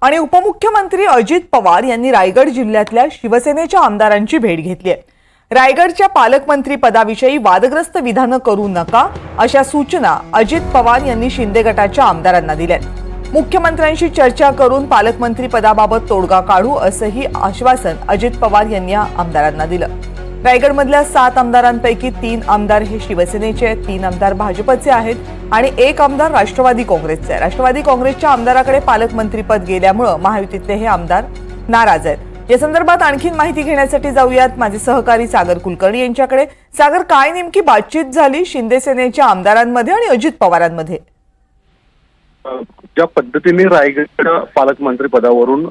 आणि उपमुख्यमंत्री अजित पवार यांनी रायगड जिल्ह्यातल्या शिवसेनेच्या आमदारांची भेट घेतली आहे। रायगडच्या पालकमंत्री पदाविषयी वादग्रस्त विधानं करू नका अशा सूचना अजित पवार यांनी शिंदे गटाच्या आमदारांना दिल्यात। मुख्यमंत्र्यांशी चर्चा करून पालकमंत्री पदाबाबत तोडगा काढू असंही आश्वासन अजित पवार यांनी आमदारांना दिलं। रायगडमधल्या 7 आमदारांपैकी 3 आमदार हे शिवसेनेचे आहेत, 3 आमदार भाजपचे आहेत आणि 1 आमदार राष्ट्रवादी काँग्रेसचे आहे। राष्ट्रवादी काँग्रेसच्या आमदाराकडे पालकमंत्रीपद गेल्यामुळे महायुतीतले हे आमदार नाराज आहेत। या संदर्भात आणखी माहिती घेण्यासाठी जाऊयात माझे सहकारी सागर कुलकर्णी यांच्याकडे। सागर, काय नेमकी बातचीत झाली शिंदे सेनेच्या आमदारांमध्ये आणि अजित पवारांमध्ये? ज्या पद्धतीने रायगड पालकमंत्री पदावरून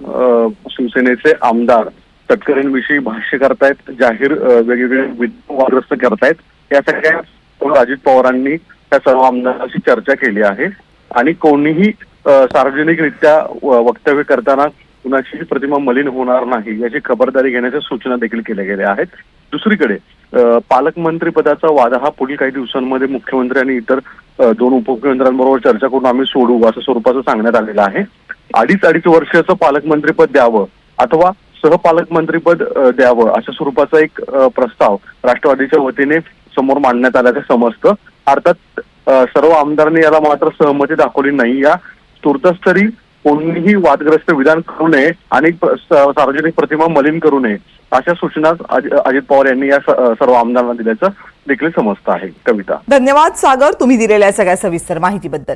शिवसेनेचे आमदार तटकरेंविषयी भाष्य करतायत, जाहीर वेगवेगळे वादग्रस्त करतायत, या सगळ्या अजित पवारांनी त्या सर्व आमदारांशी चर्चा केली आहे आणि कोणीही सार्वजनिकरित्या वक्तव्य करताना कुणाची प्रतिमा मलिन होणार नाही याची खबरदारी घेण्याच्या सूचना देखील केल्या गेल्या आहेत। दुसरीकडे पालकमंत्री पदाचा वाद हा पुढील काही दिवसांमध्ये मुख्यमंत्री आणि इतर 2 उपमुख्यमंत्र्यांबरोबर चर्चा करून आम्ही सोडवू असं स्वरूपाचं सांगण्यात आलेलं आहे। 2.5 वर्षाचं पालकमंत्रीपद द्यावं अथवा सहपालकमंत्रीपद द्यावं अशा स्वरूपाचा एक प्रस्ताव राष्ट्रवादीच्या वतीने समोर मांडण्यात आल्याचं समजतं। अर्थात सर्व आमदारांनी याला मात्र सहमती दाखवली नाही। या तूर्तस्तरी कोणीही वादग्रस्त विधान करू नये आणि सार्वजनिक प्रतिमा मलिन करू नये अशा सूचना अजित पवार यांनी या सर्व आमदारांना दिल्याचं देखील समजतं आहे। कविता, धन्यवाद सागर, तुम्ही दिलेल्या सगळ्या सविस्तर माहितीबद्दल।